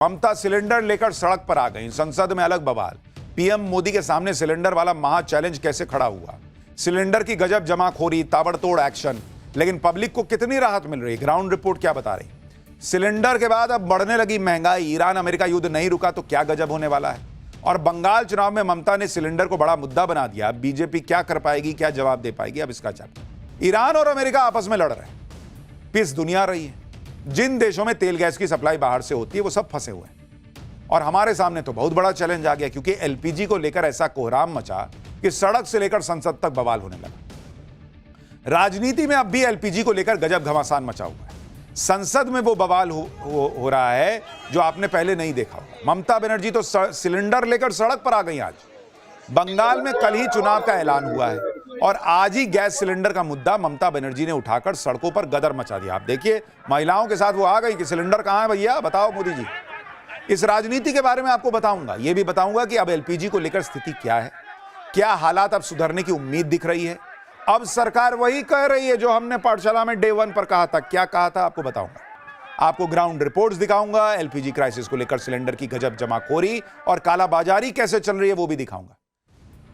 ममता cylinder लेकर सड़क पर आ गई। संसद में अलग बवाल। पीएम मोदी के सामने सिलेंडर वाला महा चैलेंज कैसे खड़ा हुआ। सिलेंडर की गजब जमाखोरी, ताबड़तोड़ एक्शन। लेकिन पब्लिक को कितनी राहत मिल रही, ग्राउंड रिपोर्ट क्या बता रही। सिलेंडर के बाद अब बढ़ने लगी महंगाई। ईरान अमेरिका युद्ध नहीं रुका तो क्या गजब होने वाला है। और बंगाल चुनाव में ममता ने सिलेंडर को बड़ा मुद्दा बना दिया। बीजेपी क्या कर पाएगी, क्या जवाब दे पाएगी, अब इसका चैप्टर। ईरान और अमेरिका आपस में लड़ रहे हैं, पिस दुनिया रही है। जिन देशों में तेल गैस की सप्लाई बाहर से होती है वो सब फंसे हुए हैं। और हमारे सामने तो बहुत बड़ा चैलेंज आ गया, क्योंकि एलपीजी को लेकर ऐसा कोहराम मचा कि सड़क से लेकर संसद तक बवाल होने लगा। राजनीति में अब भी एलपीजी को लेकर गजब घमासान मचा हुआ है। संसद में वो बवाल हो रहा है जो आपने पहले नहीं देखा होगा। ममता बनर्जी तो सिलेंडर लेकर सड़क पर आ गई। आज बंगाल में कल ही चुनाव का ऐलान हुआ है और आज ही गैस सिलेंडर का मुद्दा ममता बनर्जी ने उठाकर सड़कों पर गदर मचा दिया। आप देखिए, महिलाओं के साथ वो आ गई कि सिलेंडर कहां है भैया, बताओ मोदी जी। इस राजनीति के बारे में आपको बताऊंगा। यह भी बताऊंगा कि अब एलपीजी को लेकर स्थिति क्या है, क्या हालात अब सुधरने की उम्मीद दिख रही है। अब सरकार वही कह रही है जो हमने पाठशाला में डे 1 पर कहा था। क्या कहा था आपको बताऊंगा। आपको ग्राउंड रिपोर्ट्स दिखाऊंगा। एलपीजी क्राइसिस को लेकर सिलेंडर की गजब जमाखोरी और कालाबाजारी कैसे चल रही है वो भी दिखाऊंगा।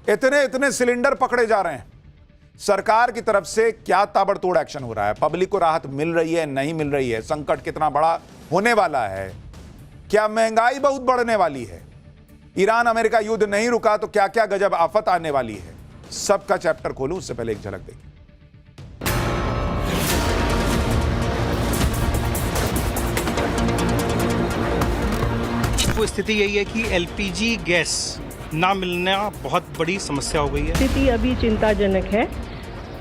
इतने सिलेंडर पकड़े जा रहे हैं। सरकार की तरफ से क्या ताबड़तोड़ एक्शन हो रहा है। पब्लिक को राहत मिल रही है, नहीं मिल रही है। संकट कितना बड़ा होने वाला है। क्या महंगाई बहुत बढ़ने वाली है। ईरान अमेरिका युद्ध नहीं रुका तो क्या क्या गजब आफत आने वाली है। सबका चैप्टर खोलूं उससे पहले एक झलक देखिए। वो स्थिति यही है कि एलपीजी गैस ना मिलना बहुत बड़ी समस्या हो गई है। स्थिति अभी चिंताजनक है,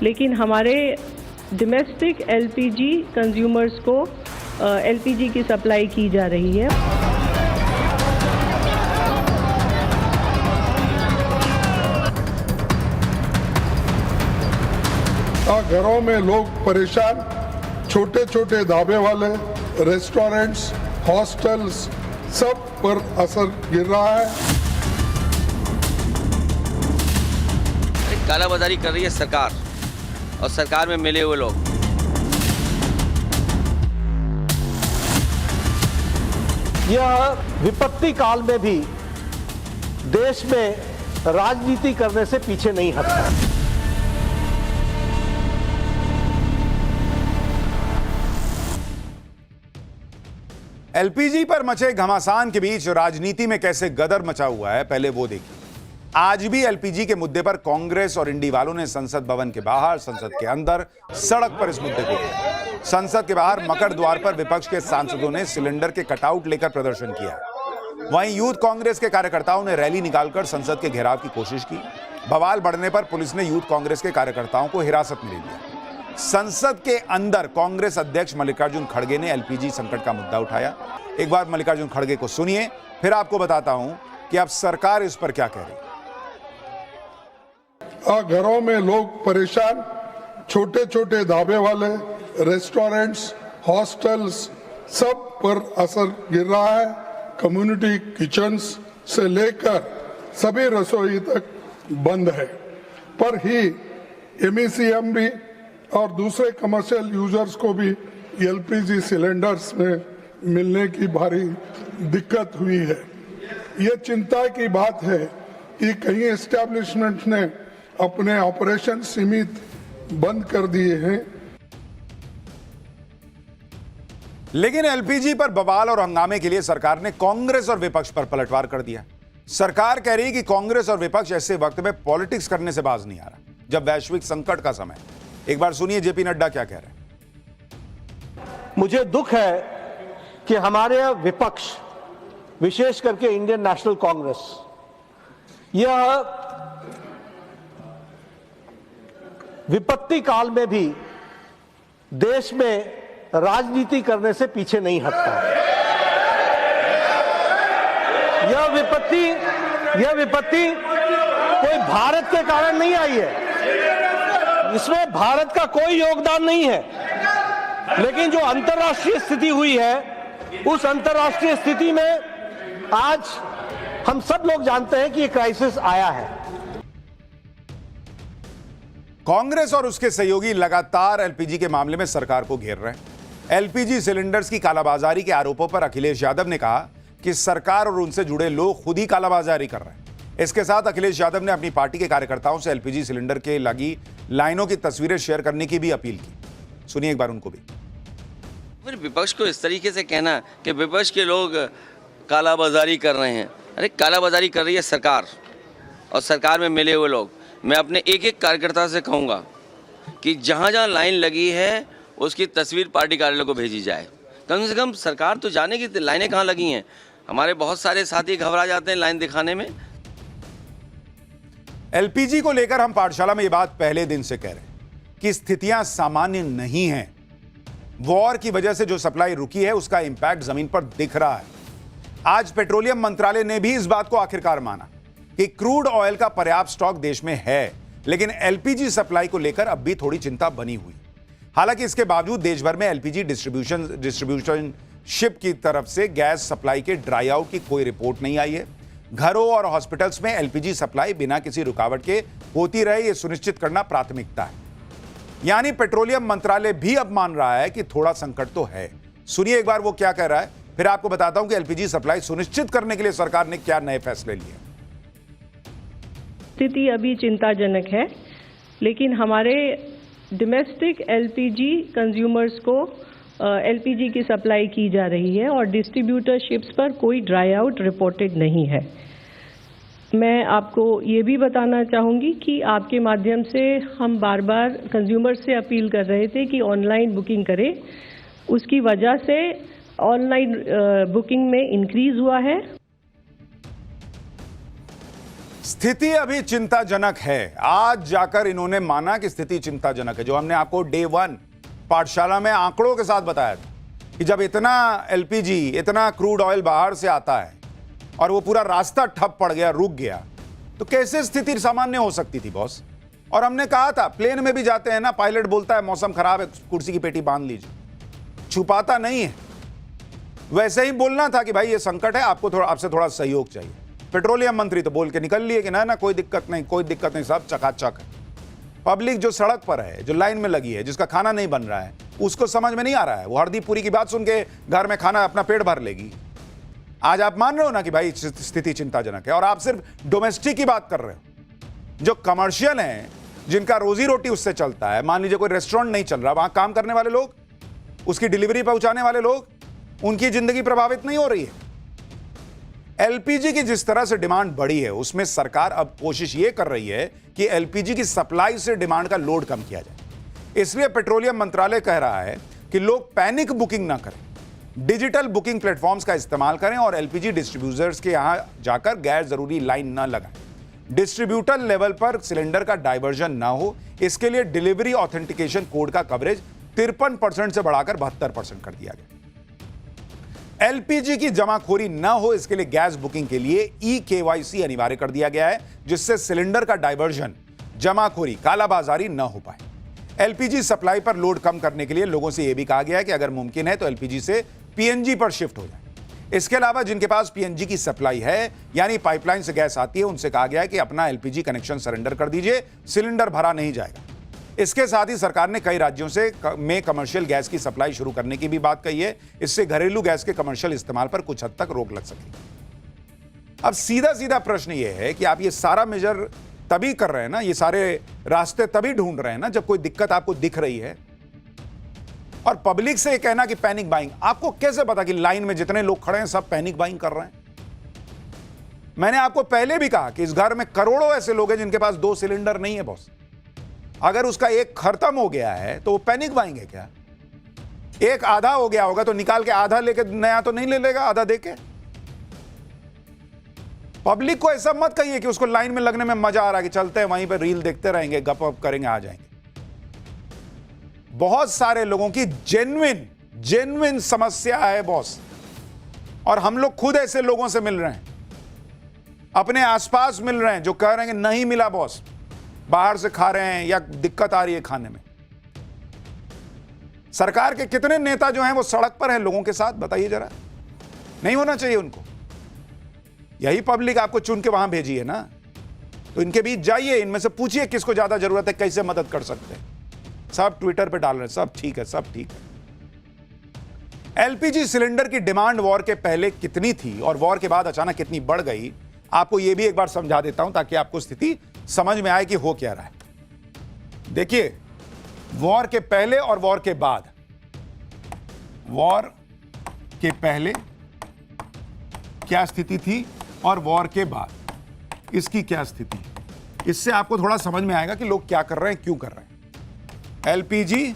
लेकिन हमारे डोमेस्टिक एलपीजी कंज्यूमर्स को एलपीजी की सप्लाई की जा रही है। घरों में लोग परेशान, छोटे छोटे ढाबे वाले, रेस्टोरेंट्स, हॉस्टल्स, सब पर असर गिर रहा है। कालाबाजारी कर रही है सरकार और सरकार में मिले हुए लोग। यह विपत्ति काल में भी देश में राजनीति करने से पीछे नहीं हटता। एलपीजी पर मचे घमासान के बीच राजनीति में कैसे गदर मचा हुआ है, पहले वो देखिए। आज भी एलपीजी के मुद्दे पर कांग्रेस और इंडी वालों ने संसद भवन के बाहर, संसद के अंदर, सड़क पर इस मुद्दे को उठाया। संसद के बाहर मकर द्वार पर विपक्ष के सांसदों ने सिलेंडर के कटआउट लेकर प्रदर्शन किया। वहीं यूथ कांग्रेस के कार्यकर्ताओं ने रैली निकालकर संसद के घेराव की कोशिश की। बवाल बढ़ने पर पुलिस ने यूथ कांग्रेस के कार्यकर्ताओं को हिरासत में ले लिया। संसद के अंदर कांग्रेस अध्यक्ष मल्लिकार्जुन खड़गे ने एलपीजी संकट का मुद्दा उठाया। एक बार मल्लिकार्जुन खड़गे को सुनिए, फिर आपको बताता हूं कि अब सरकार इस पर क्या कह रही है। घरों में लोग परेशान, छोटे छोटे ढाबे वाले, रेस्टोरेंट्स, हॉस्टल्स, सब पर असर गिर रहा है। कम्युनिटी किचन्स से लेकर सभी रसोई तक बंद है। पर ही एमईसीएम भी और दूसरे कमर्शियल यूजर्स को भी एलपीजी सिलेंडर्स में मिलने की भारी दिक्कत हुई है। ये चिंता की बात है कि कई एस्टैब्लिशमेंट ने अपने ऑपरेशन सीमित बंद कर दिए हैं। लेकिन एलपीजी पर बवाल और हंगामे के लिए सरकार ने कांग्रेस और विपक्ष पर पलटवार कर दिया। सरकार कह रही है कि कांग्रेस और विपक्ष ऐसे वक्त में पॉलिटिक्स करने से बाज नहीं आ रहा, जब वैश्विक संकट का समय। एक बार सुनिए जेपी नड्डा क्या कह रहे हैं। मुझे दुख है कि हमारे विपक्ष, विशेष करके इंडियन नेशनल कांग्रेस, यह विपत्ति काल में भी देश में राजनीति करने से पीछे नहीं हटता। यह विपत्ति कोई भारत के कारण नहीं आई है, इसमें भारत का कोई योगदान नहीं है। लेकिन जो अंतर्राष्ट्रीय स्थिति हुई है, उस अंतर्राष्ट्रीय स्थिति में आज हम सब लोग जानते हैं कि ये क्राइसिस आया है। कांग्रेस और उसके सहयोगी लगातार एलपीजी के मामले में सरकार को घेर रहे हैं। एलपीजी सिलेंडर्स की कालाबाजारी के आरोपों पर अखिलेश यादव ने कहा कि सरकार और उनसे जुड़े लोग खुद ही कालाबाजारी कर रहे हैं। इसके साथ अखिलेश यादव ने अपनी पार्टी के कार्यकर्ताओं से एलपीजी सिलेंडर के लगी लाइनों की तस्वीरें शेयर करने की भी अपील की। सुनिए एक बार उनको भी। फिर विपक्ष को इस तरीके से कहना कि विपक्ष के लोग कालाबाजारी कर रहे हैं, अरे कालाबाजारी कर रही है सरकार और सरकार में मिले हुए लोग। मैं अपने एक एक कार्यकर्ता से कहूँगा कि जहाँ जहाँ लाइन लगी है उसकी तस्वीर पार्टी कार्यालय को भेजी जाए। कम से कम सरकार तो जाने की लाइनें कहाँ लगी हैं। हमारे बहुत सारे साथी घबरा जाते हैं लाइन दिखाने में। एलपीजी को लेकर हम पाठशाला में ये बात पहले दिन से कह रहे हैं कि स्थितियां सामान्य नहीं हैं। वॉर की वजह से जो सप्लाई रुकी है उसका इंपैक्ट जमीन पर दिख रहा है। आज पेट्रोलियम मंत्रालय ने भी इस बात को आखिरकार माना कि क्रूड ऑयल का पर्याप्त स्टॉक देश में है, लेकिन एलपीजी सप्लाई को लेकर अब भी थोड़ी चिंता बनी हुई। हालांकि इसके बावजूद देश भर में एलपीजी डिस्ट्रीब्यूशन शिप की तरफ से गैस सप्लाई के ड्राई आउट की कोई रिपोर्ट नहीं आई है। घरों और हॉस्पिटल्स में एलपीजी सप्लाई बिना किसी रुकावट के होती रहे, यह सुनिश्चित करना प्राथमिकता है। यानी पेट्रोलियम मंत्रालय भी अब मान रहा है कि थोड़ा संकट तो है। सुनिए एक बार वो क्या कह रहा है, फिर आपको बताता हूं कि एलपीजी सप्लाई सुनिश्चित करने के लिए सरकार ने क्या नए फैसले लिए। स्थिति अभी चिंताजनक है, लेकिन हमारे डोमेस्टिक एलपीजी कंज्यूमर्स को एलपीजी की सप्लाई की जा रही है और डिस्ट्रीब्यूटरशिप्स पर कोई ड्राई आउट रिपोर्टेड नहीं है। मैं आपको ये भी बताना चाहूँगी कि आपके माध्यम से हम बार बार कंज्यूमर से अपील कर रहे थे कि ऑनलाइन बुकिंग करें। उसकी वजह से ऑनलाइन बुकिंग में इंक्रीज हुआ है। स्थिति अभी चिंताजनक है। आज जाकर इन्होंने माना कि स्थिति चिंताजनक है। जो हमने आपको डे 1 पाठशाला में आंकड़ों के साथ बताया था कि जब इतना एलपीजी, इतना क्रूड ऑयल बाहर से आता है और वो पूरा रास्ता ठप पड़ गया, रुक गया, तो कैसे स्थिति सामान्य हो सकती थी बॉस। और हमने कहा था, प्लेन में भी जाते हैं ना, पायलट बोलता है मौसम खराब है, कुर्सी की पेटी बांध लीजिए, छुपाता नहीं है। वैसे ही बोलना था कि भाई ये संकट है, आपसे थोड़ा सहयोग चाहिए। पेट्रोलियम मंत्री तो बोल के निकल लिए कि ना कोई दिक्कत नहीं, कोई दिक्कत नहीं, सब चकाचक है। पब्लिक जो सड़क पर है, जो लाइन में लगी है, जिसका खाना नहीं बन रहा है, उसको समझ में नहीं आ रहा है। वो हरदीप पुरी की बात सुन के घर में खाना अपना पेट भर लेगी। आज आप मान रहे हो ना कि भाई स्थिति चिंताजनक है, और आप सिर्फ डोमेस्टिक की बात कर रहे हो। जो कमर्शियल हैं, जिनका रोजी रोटी उससे चलता है, मान लीजिए कोई रेस्टोरेंट नहीं चल रहा, वहां काम करने वाले लोग, उसकी डिलीवरी पहुंचाने वाले लोग, उनकी जिंदगी प्रभावित नहीं हो रही है। एलपीजी की जिस तरह से डिमांड बढ़ी है, उसमें सरकार अब कोशिश यह कर रही है कि एलपीजी की सप्लाई से डिमांड का लोड कम किया जाए। इसलिए पेट्रोलियम मंत्रालय कह रहा है कि लोग पैनिक बुकिंग ना करें, डिजिटल बुकिंग प्लेटफॉर्म्स का इस्तेमाल करें और एलपीजी डिस्ट्रीब्यूटर्स के यहां जाकर गैर जरूरी लाइन ना लगाएं। डिस्ट्रीब्यूटर लेवल पर सिलेंडर का डाइवर्जन ना हो, इसके लिए डिलीवरी ऑथेंटिकेशन कोड का कवरेज 53% से बढ़ाकर 72% कर दिया गया। एलपीजी की जमाखोरी न हो, इसके लिए गैस बुकिंग के लिए ई-केवाईसी अनिवार्य कर दिया गया है, जिससे सिलेंडर का डाइवर्जन, जमाखोरी, कालाबाजारी न हो पाए। एलपीजी सप्लाई पर लोड कम करने के लिए लोगों से यह भी कहा गया है कि अगर मुमकिन है तो एलपीजी से पीएनजी पर शिफ्ट हो जाए। इसके अलावा जिनके पास पीएनजी की सप्लाई है, यानी पाइपलाइन से गैस आती है, उनसे कहा गया है कि अपना एलपीजी कनेक्शन सरेंडर कर दीजिए, सिलेंडर भरा नहीं जाएगा। इसके साथ ही सरकार ने कई राज्यों में कमर्शियल गैस की सप्लाई शुरू करने की भी बात कही है। इससे घरेलू गैस के कमर्शियल इस्तेमाल पर कुछ हद तक रोक लग सकेगी। अब सीधा सीधा प्रश्न यह है कि आप ये सारा मेजर तभी कर रहे हैं ना, ये सारे रास्ते तभी ढूंढ रहे हैं ना जब कोई दिक्कत आपको दिख रही है। और पब्लिक से ये कहना कि पैनिक बाइंग, आपको कैसे पता कि लाइन में जितने लोग खड़े हैं सब पैनिक बाइंग कर रहे हैं? मैंने आपको पहले भी कहा कि इस घर में करोड़ों ऐसे लोग हैं जिनके पास 2 सिलेंडर नहीं है बॉस। अगर उसका एक खत्म हो गया है तो वो पैनिक बाइंग है क्या? एक आधा हो गया होगा तो निकाल के आधा लेके नया तो नहीं ले लेगा आधा देके। पब्लिक को ऐसा मत कहिए कि उसको लाइन में लगने में मजा आ रहा है कि चलते हैं वहीं पे रील देखते रहेंगे, गप अप करेंगे, आ जाएंगे। बहुत सारे लोगों की जेन्युइन समस्या है बॉस, और हम लोग खुद ऐसे लोगों से मिल रहे हैं, अपने आसपास मिल रहे हैं जो कह रहे हैं कि नहीं मिला बॉस, बाहर से खा रहे हैं या दिक्कत आ रही है खाने में। सरकार के कितने नेता जो हैं वो सड़क पर हैं लोगों के साथ, बताइए जरा। नहीं होना चाहिए उनको? यही पब्लिक आपको चुन के वहां भेजी है ना, तो इनके बीच जाइए, इनमें से पूछिए किसको ज्यादा जरूरत है, कैसे मदद कर सकते हैं। सब ट्विटर पे डाल रहे हैं सब ठीक है, सब ठीक है। एलपीजी सिलेंडर की डिमांड वॉर के पहले कितनी थी और वॉर के बाद अचानक कितनी बढ़ गई, आपको यह भी एक बार समझा देता हूं ताकि आपको स्थिति समझ में आए कि हो क्या रहा है। देखिए, वॉर के पहले और वॉर के बाद, वॉर के पहले क्या स्थिति थी और वॉर के बाद इसकी क्या स्थिति, इससे आपको थोड़ा समझ में आएगा कि लोग क्या कर रहे हैं, क्यों कर रहे हैं। एलपीजी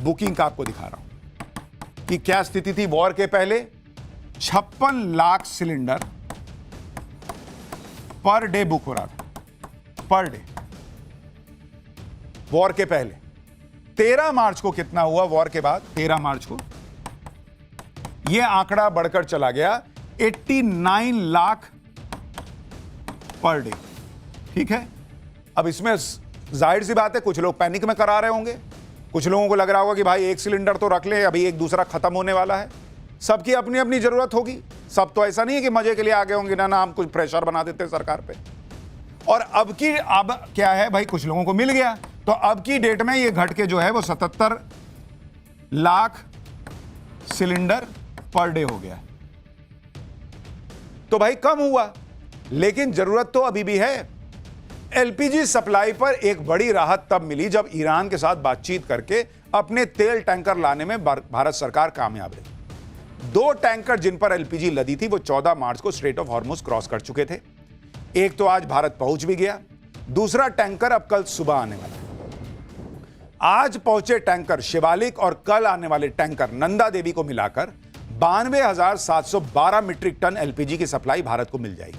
बुकिंग का आपको दिखा रहा हूं कि क्या स्थिति थी वॉर के पहले। 56 lakh cylinder per day book हो रहा था, पर डे, वॉर के पहले। 13 मार्च को कितना हुआ वॉर के बाद? 13 मार्च को यह आंकड़ा बढ़कर चला गया 89 लाख पर डे। ठीक है, अब इसमें जाहिर सी बात है कुछ लोग पैनिक में करा रहे होंगे, कुछ लोगों को लग रहा होगा कि भाई एक सिलेंडर तो रख ले, अभी एक दूसरा खत्म होने वाला है। सबकी अपनी अपनी जरूरत होगी, सब तो ऐसा नहीं है कि मजे के लिए आगे होंगे, ना हम कुछ प्रेशर बना देते हैं सरकार पे। और अब क्या है भाई, कुछ लोगों को मिल गया, तो अब की डेट में ये घट के जो है वो 77 लाख सिलेंडर पर डे हो गया। तो भाई कम हुआ, लेकिन जरूरत तो अभी भी है। एलपीजी सप्लाई पर एक बड़ी राहत तब मिली जब ईरान के साथ बातचीत करके अपने तेल टैंकर लाने में भारत सरकार कामयाब रही। 2 टैंकर जिन पर एलपीजी लदी थी वो 14 मार्च को स्ट्रेट ऑफ हॉर्मुज क्रॉस कर चुके थे। एक तो आज भारत पहुंच भी गया, दूसरा टैंकर अब कल सुबह आने वाला है। आज पहुंचे टैंकर शिवालिक और कल आने वाले टैंकर नंदा देवी को मिलाकर 92,712 मीट्रिक टन एलपीजी की सप्लाई भारत को मिल जाएगी।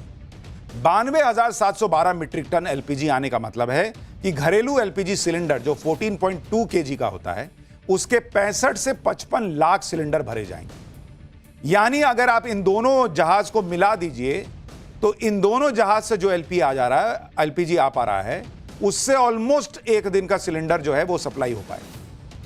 92,712 मीट्रिक टन एलपीजी आने का मतलब है कि घरेलू एलपीजी सिलेंडर जो 14.2 केजी का होता है उसके 65 से 55 लाख सिलेंडर भरे जाएंगे। यानी अगर आप इन दोनों जहाज को मिला दीजिए तो इन दोनों जहाज से जो एलपीजी आ पा रहा है उससे ऑलमोस्ट एक दिन का सिलेंडर जो है वो सप्लाई हो पाएगा।